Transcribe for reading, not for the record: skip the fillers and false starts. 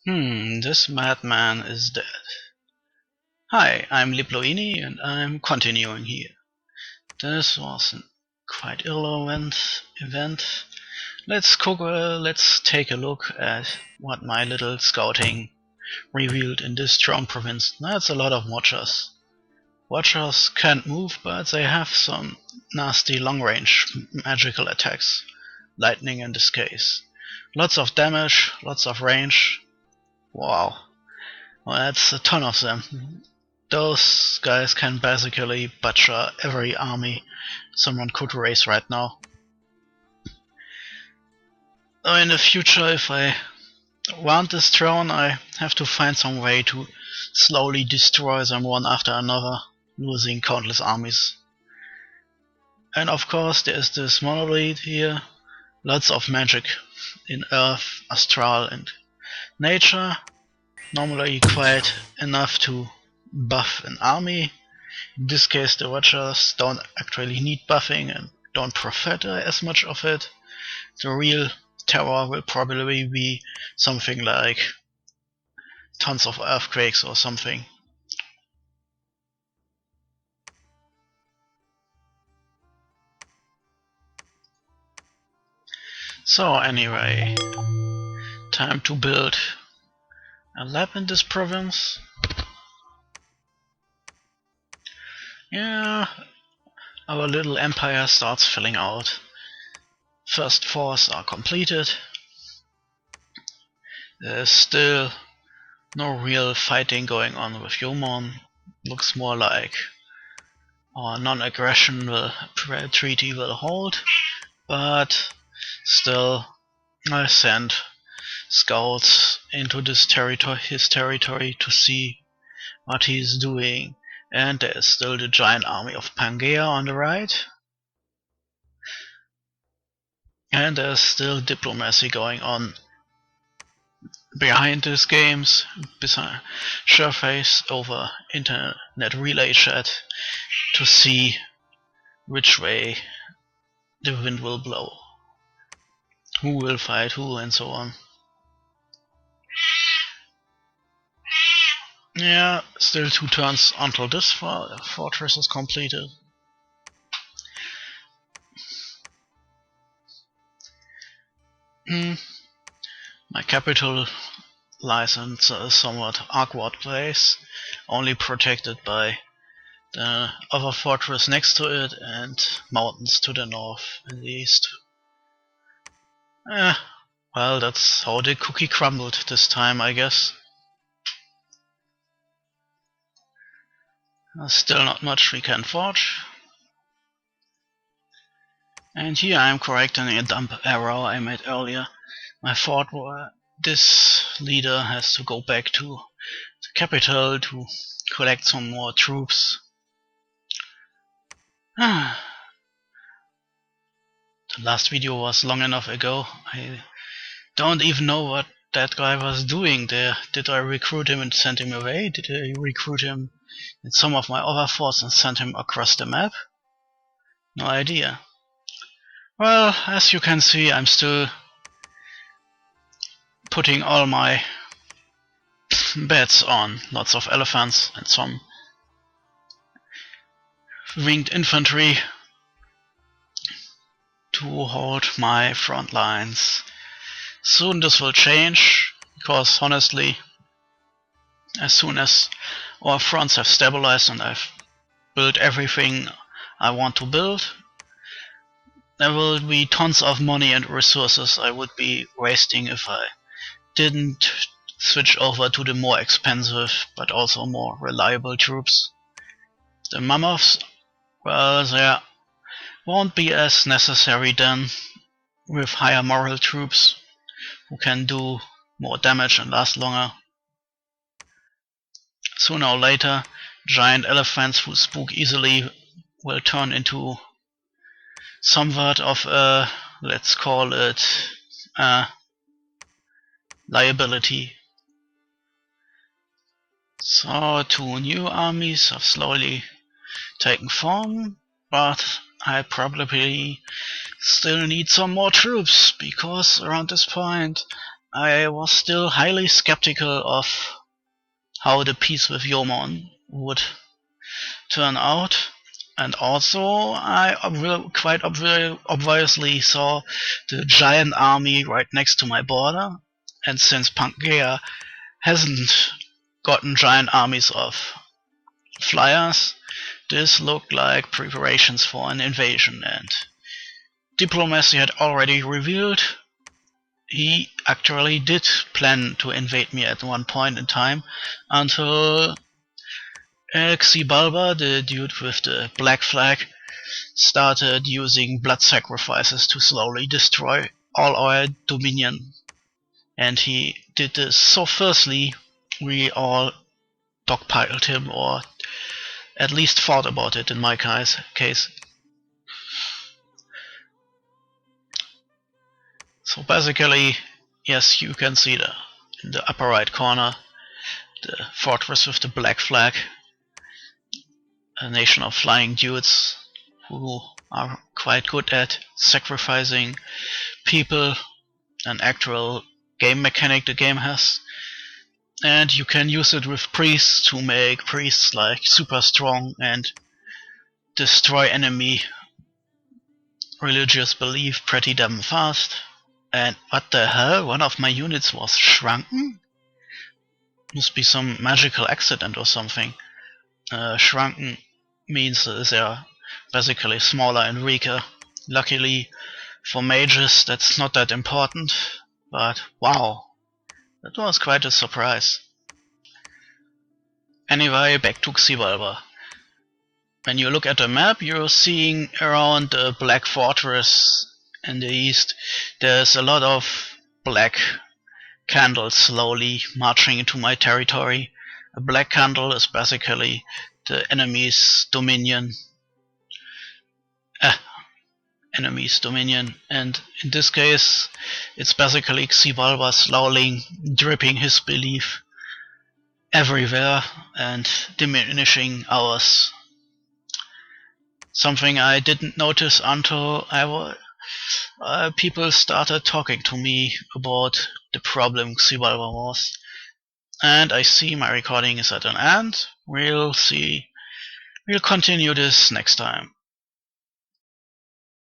This madman is dead. Hi, I'm Liploini and I'm continuing here. This was a quite irrelevant event. Let's take a look at what my little scouting revealed in this strong province. That's a lot of watchers. Watchers can't move, but they have some nasty long-range magical attacks. Lightning in this case. Lots of damage, lots of range. Wow. Well, that's a ton of them. Those guys can basically butcher every army someone could raise right now. In the future, if I want this throne, I have to find some way to slowly destroy them one after another, losing countless armies. And of course, there's this monolith here. Lots of magic in Earth, Astral, and Nature. Normally quite enough to buff an army. In this case, the Watchers don't actually need buffing and don't profit as much of it. The real terror will probably be something like tons of earthquakes or something. So anyway, time to build a lab in this province. Yeah, our little empire starts filling out. First fours are completed. There's still no real fighting going on with Yomon. Looks more like our non-aggression treaty will hold, but still I send scouts into his territory to see what he's doing. And there is still the giant army of Pangaea on the right. And there's still diplomacy going on behind these games, beside surface over internet relay chat, to see which way the wind will blow, who will fight who, and so on. Yeah, still 2 turns until this fortress is completed. My capital lies in a somewhat awkward place, only protected by the other fortress next to it and mountains to the north and the east. Well, that's how the cookie crumbled this time, I guess. Still not much we can forge. And here I'm correcting a dumb error I made earlier. My thought was this leader has to go back to the capital to collect some more troops. The last video was long enough ago. I don't even know what that guy was doing there. Did I recruit him and send him away? Did I recruit him in some of my other forces and send him across the map? No idea. Well, as you can see, I'm still putting all my bets on lots of elephants and some winged infantry to hold my front lines. Soon this will change, because honestly, as soon as our fronts have stabilized and I've built everything I want to build, there will be tons of money and resources I would be wasting if I didn't switch over to the more expensive but also more reliable troops. The mammoths, well, they won't be as necessary then, with higher moral troops who can do more damage and last longer. Sooner or later, giant elephants who spook easily will turn into somewhat of a, let's call it, a liability. So 2 new armies have slowly taken form, but I probably still need some more troops, because around this point I was still highly skeptical of how the peace with Yomon would turn out. And also, I quite obviously saw the giant army right next to my border. And since Pangea hasn't gotten giant armies of flyers, this looked like preparations for an invasion, and diplomacy had already revealed he actually did plan to invade me at one point in time, until Xibalba, the dude with the black flag, started using blood sacrifices to slowly destroy all our dominion. And he did this so fiercely, we all dogpiled him, or at least thought about it in my case. So basically, yes, you can see in the upper right corner the fortress with the black flag, a nation of flying dudes who are quite good at sacrificing people, an actual game mechanic the game has. And you can use it with priests to make priests like super strong and destroy enemy religious belief pretty damn fast. And what the hell? One of my units was shrunken? Must be some magical accident or something. Shrunken means they're basically smaller and weaker. Luckily for mages that's not that important, but wow, that was quite a surprise. Anyway, back to Xibalba. When you look at the map, you're seeing around the Black Fortress in the east, there's a lot of black candles slowly marching into my territory. A black candle is basically the enemy's dominion. And in this case, it's basically Xibalba slowly dripping his belief everywhere and diminishing ours. Something I didn't notice until people started talking to me about the problem Xibalba was. And I see my recording is at an end. We'll continue this next time.